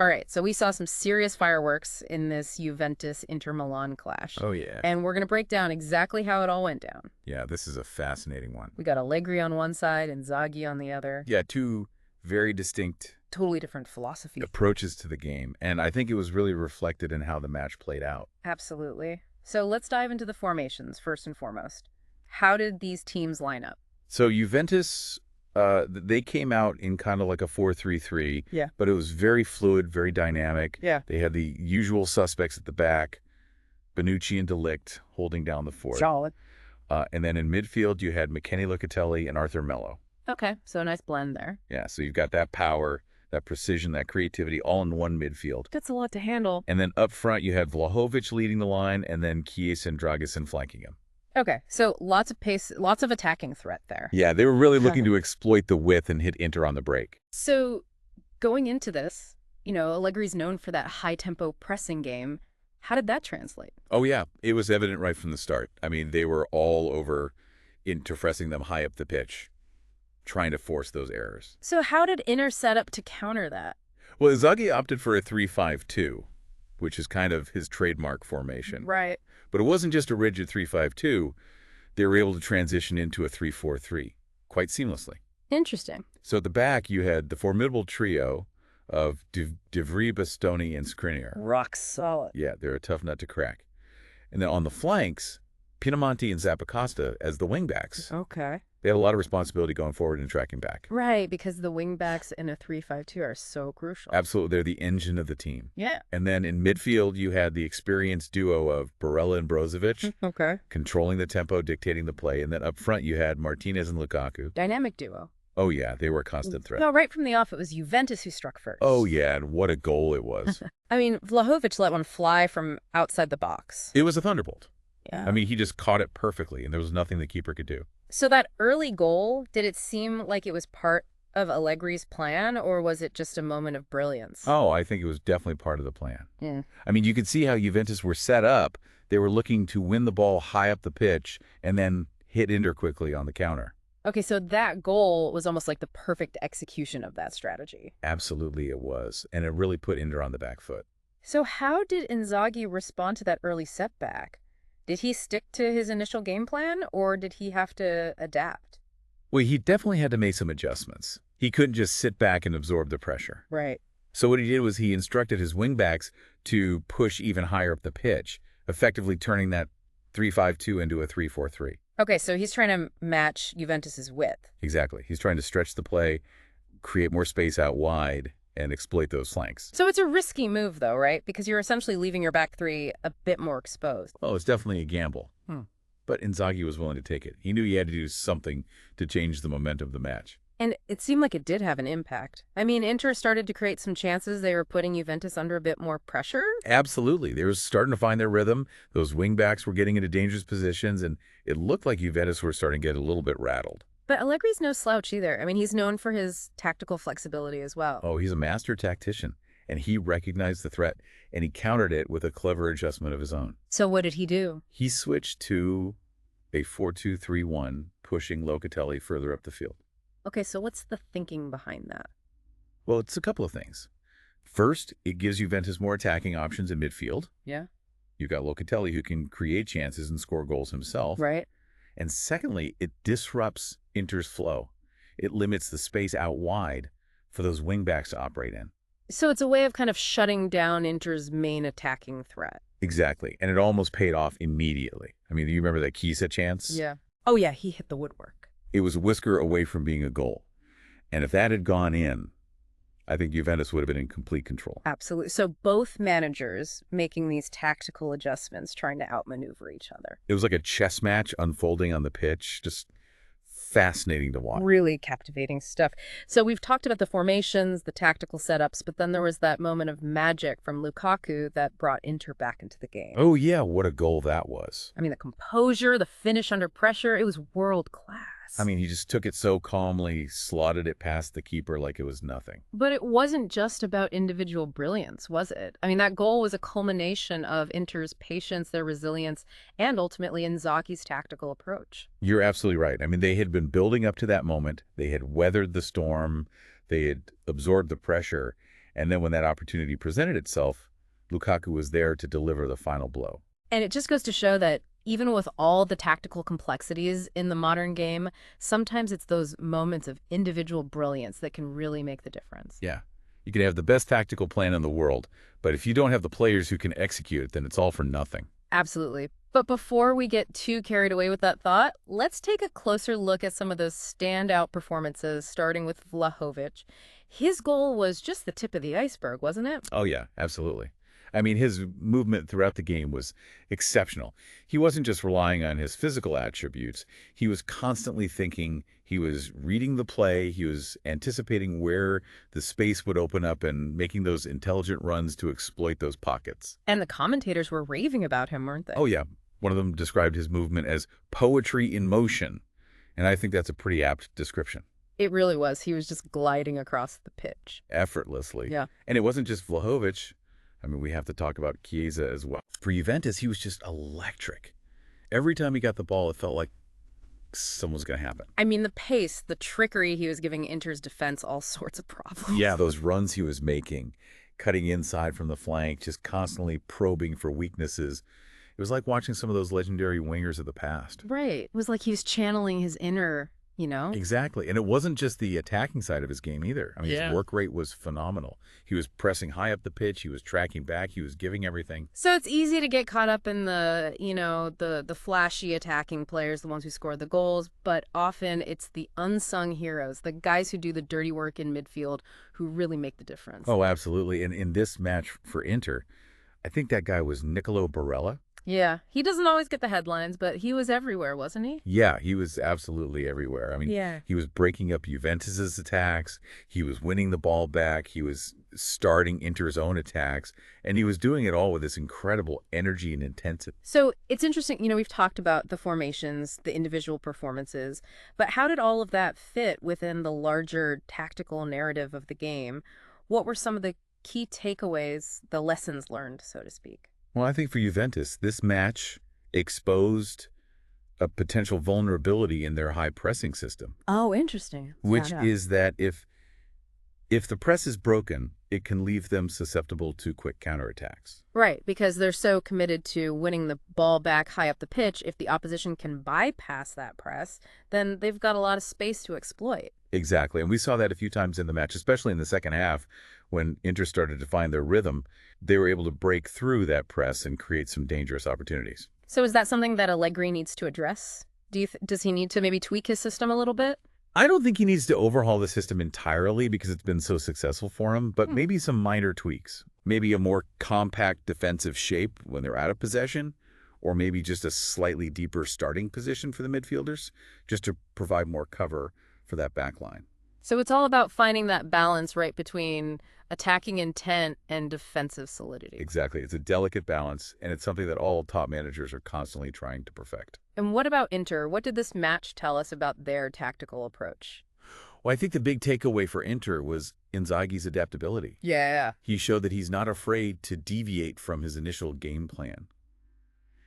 All right, so we saw some serious fireworks in this Juventus-Inter Milan clash. Oh, yeah. And we're going to break down exactly how it all went down. Yeah, this is a fascinating one. We got Allegri on one side and Inzaghi on the other. Yeah, two very distinct Totally different philosophy. approaches to the game, and I think it was really reflected in how the match played out. Absolutely. So let's dive into the formations first and foremost. How did these teams line up? So Juventus, they came out in kind of like a 4-3-3, Yeah. but it was very fluid, very dynamic. Yeah. They had the usual suspects at the back, Bonucci and De Ligt holding down the fort. Solid. And then in midfield, you had Locatelli and Arthur Melo. Okay, so a nice blend there. Yeah, so you've got that power, that precision, that creativity all in one midfield. That's a lot to handle. And then up front, you had Vlahovic leading the line, and then Chiesa and Dragusin flanking him. Okay, so lots of pace, lots of attacking threat there. Yeah, they were really looking to exploit the width and hit Inter on the break. So going into this, Allegri's known for that high-tempo pressing game. How did that translate? Oh, yeah, it was evident right from the start. I mean, they were all over Inter pressing them high up the pitch, trying to force those errors. So how did Inter set up to counter that? Well, Inzaghi opted for a 3-5-2, which is kind of his trademark formation. Right. But it wasn't just a rigid 3-5-2. They were able to transition into a 3-4-3 quite seamlessly. Interesting. So at the back, you had the formidable trio of De Vrij, Bastoni, and Skriniar. Rock solid. Yeah, they're a tough nut to crack. And then on the flanks, Pinamonti and Zappacosta as the wingbacks. Okay. They had a lot of responsibility going forward and tracking back. Right, because the wingbacks in a 3-5-2 are so crucial. Absolutely, they're the engine of the team. Yeah. And then in midfield, you had the experienced duo of Barella and Brozovic, Okay. controlling the tempo, dictating the play. And then up front, you had Martinez and Lukaku. Dynamic duo. Oh, yeah, they were a constant threat. No, right from the off, it was Juventus who struck first. Oh, yeah, and what a goal it was. I mean, Vlahovic let one fly from outside the box. It was a thunderbolt. Yeah. I mean, he just caught it perfectly, and there was nothing the keeper could do. So that early goal, did it seem like it was part of Allegri's plan, or was it just a moment of brilliance? Oh, I think it was definitely part of the plan. Yeah. I mean, you could see how Juventus were set up. They were looking to win the ball high up the pitch and then hit Inter quickly on the counter. Okay, so that goal was almost like the perfect execution of that strategy. Absolutely it was, and it really put Inter on the back foot. So how did Inzaghi respond to that early setback? Did he stick to his initial game plan, or did he have to adapt? Well, he definitely had to make some adjustments. He couldn't just sit back and absorb the pressure. Right. So what he did was he instructed his wingbacks to push even higher up the pitch, effectively turning that 3-5-2 into a 3-4-3. Okay, so he's trying to match Juventus's width. Exactly. He's trying to stretch the play, create more space out wide, and exploit those flanks. So it's a risky move, though, right? Because you're essentially leaving your back three a bit more exposed. Oh, it's definitely a gamble. But Inzaghi was willing to take it. He knew he had to do something to change the momentum of the match. And it seemed like it did have an impact. I mean, Inter started to create some chances. They were putting Juventus under a bit more pressure. Absolutely. They were starting to find their rhythm. Those wingbacks were getting into dangerous positions, and it looked like Juventus were starting to get a little bit rattled. But Allegri's no slouch either. I mean, he's known for his tactical flexibility as well. Oh, he's a master tactician, and he recognized the threat, and he countered it with a clever adjustment of his own. So what did he do? He switched to a 4-2-3-1, pushing Locatelli further up the field. Okay, so what's the thinking behind that? Well, it's a couple of things. First, it gives Juventus more attacking options in midfield. Yeah. You've got Locatelli, who can create chances and score goals himself. Right. And secondly, it disrupts Inter's flow. It limits the space out wide for those wingbacks to operate in. So it's a way of kind of shutting down Inter's main attacking threat. Exactly. And it almost paid off immediately. I mean, you remember that Chiesa chance? Yeah. Oh, yeah, he hit the woodwork. It was a whisker away from being a goal. And if that had gone in, I think Juventus would have been in complete control. Absolutely. So both managers making these tactical adjustments, trying to outmaneuver each other. It was like a chess match unfolding on the pitch. Just fascinating to watch. Really captivating stuff. So we've talked about the formations, the tactical setups, but then there was that moment of magic from Lukaku that brought Inter back into the game. Oh, yeah. What a goal that was. I mean, the composure, the finish under pressure, it was world class. I mean, he just took it so calmly, slotted it past the keeper like it was nothing. But it wasn't just about individual brilliance, was it? I mean, that goal was a culmination of Inter's patience, their resilience, and ultimately Inzaghi's tactical approach. You're absolutely right. I mean, they had been building up to that moment. They had weathered the storm. They had absorbed the pressure. And then when that opportunity presented itself, Lukaku was there to deliver the final blow. And it just goes to show that even with all the tactical complexities in the modern game, sometimes it's those moments of individual brilliance that can really make the difference. Yeah. You can have the best tactical plan in the world, but if you don't have the players who can execute it, then it's all for nothing. Absolutely. But before we get too carried away with that thought, let's take a closer look at some of those standout performances, starting with Vlahovic. His goal was just the tip of the iceberg, wasn't it? Oh, yeah, absolutely. I mean, his movement throughout the game was exceptional. He wasn't just relying on his physical attributes. He was constantly thinking, he was reading the play, he was anticipating where the space would open up and making those intelligent runs to exploit those pockets. And the commentators were raving about him, weren't they? Oh, yeah. One of them described his movement as poetry in motion, and I think that's a pretty apt description. It really was. He was just gliding across the pitch. Effortlessly. Yeah. And it wasn't just Vlahovic. I mean, we have to talk about Chiesa as well. For Juventus, he was just electric. Every time he got the ball, it felt like something was going to happen. I mean, the pace, the trickery he was giving Inter's defense, all sorts of problems. Yeah, those runs he was making, cutting inside from the flank, just constantly probing for weaknesses. It was like watching some of those legendary wingers of the past. Right. It was like he was channeling his inner, Exactly. And it wasn't just the attacking side of his game either. I mean, Yeah. his work rate was phenomenal. He was pressing high up the pitch. He was tracking back. He was giving everything. So it's easy to get caught up in the flashy attacking players, the ones who score the goals, but often it's the unsung heroes, the guys who do the dirty work in midfield who really make the difference. Oh, absolutely. And in this match for Inter, I think that guy was Nicolo Barella. Yeah, he doesn't always get the headlines, but he was everywhere, wasn't he? Yeah, he was absolutely everywhere. I mean, Yeah. he was breaking up Juventus's attacks. He was winning the ball back. He was starting Inter's own attacks. And he was doing it all with this incredible energy and intensity. So it's interesting, we've talked about the formations, the individual performances, but how did all of that fit within the larger tactical narrative of the game? What were some of the key takeaways, the lessons learned, so to speak? Well, I think for Juventus, this match exposed a potential vulnerability in their high pressing system, Oh, interesting. which is that if the press is broken, it can leave them susceptible to quick counterattacks. Right, because they're so committed to winning the ball back high up the pitch. If the opposition can bypass that press, then they've got a lot of space to exploit. Exactly. And we saw that a few times in the match, especially in the second half when Inter started to find their rhythm. They were able to break through that press and create some dangerous opportunities. So is that something that Allegri needs to address? Does he need to maybe tweak his system a little bit? I don't think he needs to overhaul the system entirely because it's been so successful for him, but maybe some minor tweaks. Maybe a more compact defensive shape when they're out of possession, or maybe just a slightly deeper starting position for the midfielders, just to provide more cover for that back line. So it's all about finding that balance right between attacking intent and defensive solidity. Exactly. It's a delicate balance, and it's something that all top managers are constantly trying to perfect. And what about Inter? What did this match tell us about their tactical approach? Well, I think the big takeaway for Inter was Inzaghi's adaptability. Yeah. He showed that he's not afraid to deviate from his initial game plan.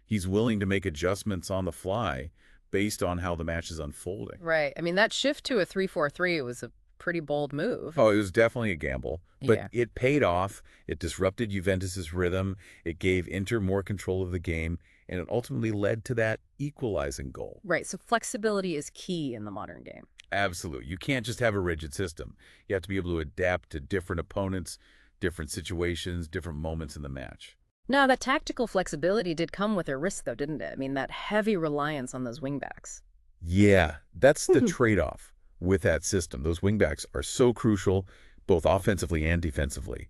He's willing to make adjustments on the fly based on how the match is unfolding. Right. I mean, that shift to a 3-4-3 was a pretty bold move. Oh, it was definitely a gamble, but Yeah. it paid off. It disrupted Juventus's rhythm. It gave Inter more control of the game, and it ultimately led to that equalizing goal. Right. So flexibility is key in the modern game. Absolutely. You can't just have a rigid system. You have to be able to adapt to different opponents, different situations, different moments in the match. Now, that tactical flexibility did come with a risk, though, didn't it? I mean, that heavy reliance on those wingbacks. Yeah, that's the trade-off with that system. Those wingbacks are so crucial, both offensively and defensively.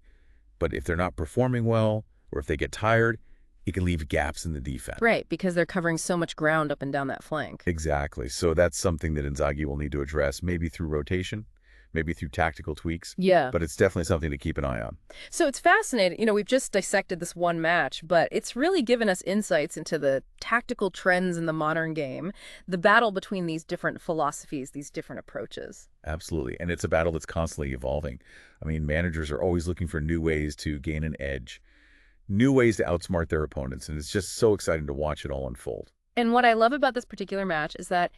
But if they're not performing well, or if they get tired, it can leave gaps in the defense. Right, because they're covering so much ground up and down that flank. Exactly. So that's something that Inzaghi will need to address, maybe through rotation, maybe through tactical tweaks. Yeah. But it's definitely something to keep an eye on. So it's fascinating. We've just dissected this one match, but it's really given us insights into the tactical trends in the modern game, the battle between these different philosophies, these different approaches. Absolutely. And it's a battle that's constantly evolving. I mean, managers are always looking for new ways to gain an edge, new ways to outsmart their opponents. And it's just so exciting to watch it all unfold. And what I love about this particular match is that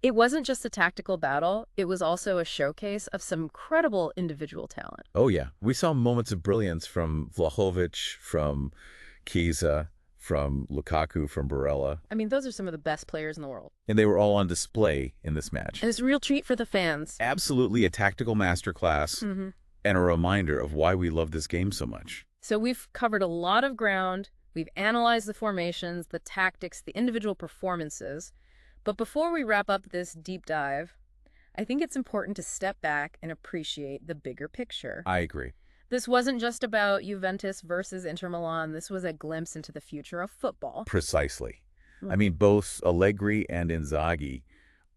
It wasn't just a tactical battle, it was also a showcase of some incredible individual talent. Oh, yeah. We saw moments of brilliance from Vlahovic, from Chiesa, from Lukaku, from Barella. I mean, those are some of the best players in the world. And they were all on display in this match. And it's a real treat for the fans. Absolutely a tactical masterclass and a reminder of why we love this game so much. So we've covered a lot of ground. We've analyzed the formations, the tactics, the individual performances. But before we wrap up this deep dive, I think it's important to step back and appreciate the bigger picture. I agree. This wasn't just about Juventus versus Inter Milan. This was a glimpse into the future of football. Precisely. I mean, both Allegri and Inzaghi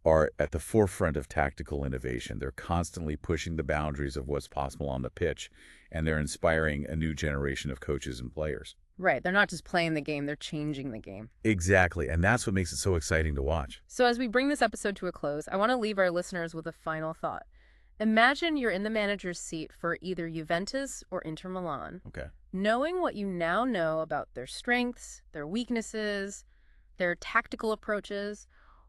are at the forefront of tactical innovation. They're constantly pushing the boundaries of what's possible on the pitch, and they're inspiring a new generation of coaches and players. Right. They're not just playing the game, they're changing the game. Exactly, and that's what makes it so exciting to watch. So as we bring this episode to a close, I want to leave our listeners with a final thought. Imagine you're in the manager's seat for either Juventus or Inter Milan. Okay. Knowing what you now know about their strengths, their weaknesses, their tactical approaches,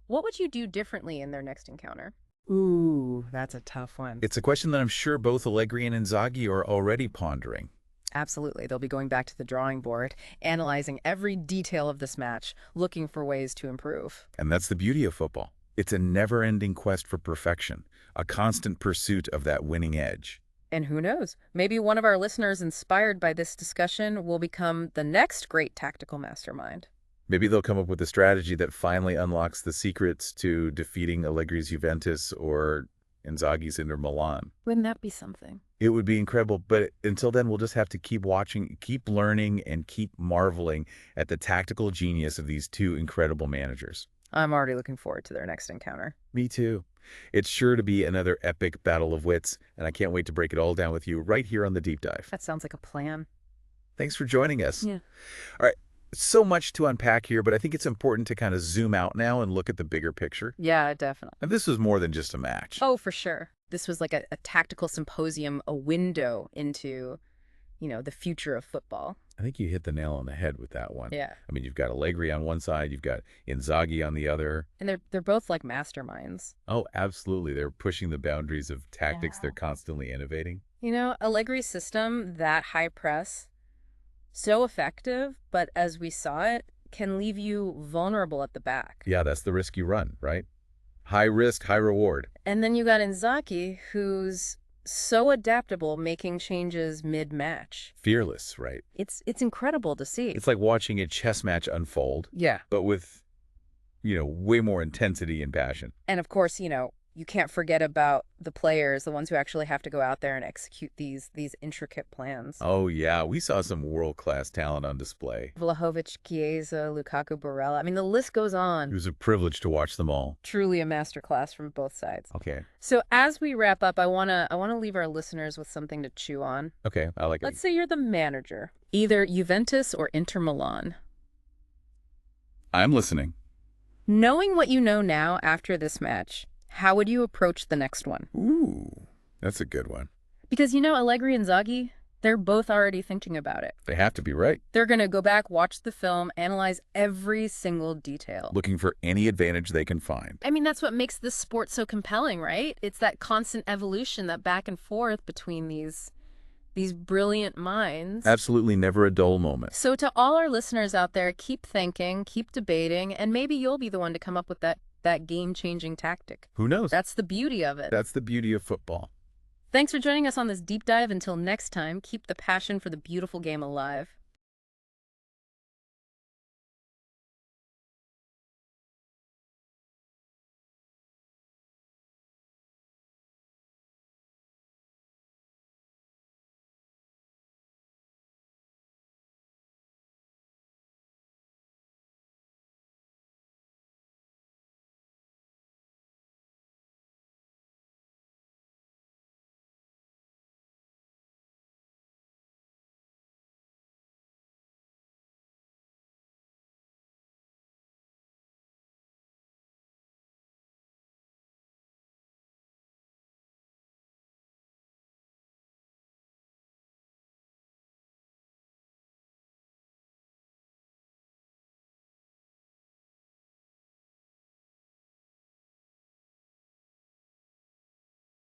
what would you do differently in their next encounter? Ooh, that's a tough one. It's a question that I'm sure both Allegri and Inzaghi are already pondering. Absolutely. They'll be going back to the drawing board, analyzing every detail of this match, looking for ways to improve. And that's the beauty of football. It's a never-ending quest for perfection, a constant pursuit of that winning edge. And who knows, maybe one of our listeners inspired by this discussion will become the next great tactical mastermind. Maybe they'll come up with a strategy that finally unlocks the secrets to defeating Allegri's Juventus or Inzaghi's Inter Milan. Wouldn't that be something? It would be incredible, but until then, we'll just have to keep watching, keep learning, and keep marveling at the tactical genius of these two incredible managers. I'm already looking forward to their next encounter. Me too. It's sure to be another epic battle of wits, and I can't wait to break it all down with you right here on The Deep Dive. That sounds like a plan. Thanks for joining us. Yeah. All right. So much to unpack here, but I think it's important to kind of zoom out now and look at the bigger picture. Yeah, definitely. And this was more than just a match. Oh, for sure. This was like a tactical symposium, a window into, the future of football. I think you hit the nail on the head with that one. Yeah. I mean, you've got Allegri on one side, you've got Inzaghi on the other. And they're both like masterminds. Oh, absolutely. They're pushing the boundaries of tactics. Yeah. They're constantly innovating. Allegri's system, that high press, so effective, but as we saw it, can leave you vulnerable at the back. Yeah, that's the risk you run, right? High risk, high reward. And then you got Inzaghi, who's so adaptable, making changes mid-match. Fearless, right? It's incredible to see. It's like watching a chess match unfold. Yeah. But with, way more intensity and passion. And of course, you can't forget about the players, the ones who actually have to go out there and execute these intricate plans. Oh, yeah. We saw some world-class talent on display. Vlahovic, Chiesa, Lukaku, Barella. I mean, the list goes on. It was a privilege to watch them all. Truly a masterclass from both sides. Okay. So as we wrap up, I wanna leave our listeners with something to chew on. Okay, I like it. Let's say you're the manager, either Juventus or Inter Milan. I'm listening. Knowing what you know now after this match, how would you approach the next one? Ooh, that's a good one. Because, Allegri and Inzaghi, they're both already thinking about it. They have to be right. They're going to go back, watch the film, analyze every single detail. Looking for any advantage they can find. I mean, that's what makes this sport so compelling, right? It's that constant evolution, that back and forth between these brilliant minds. Absolutely never a dull moment. So to all our listeners out there, keep thinking, keep debating, and maybe you'll be the one to come up with that game-changing tactic. Who knows? That's the beauty of it. That's the beauty of football. Thanks for joining us on this deep dive. Until next time, keep the passion for the beautiful game alive.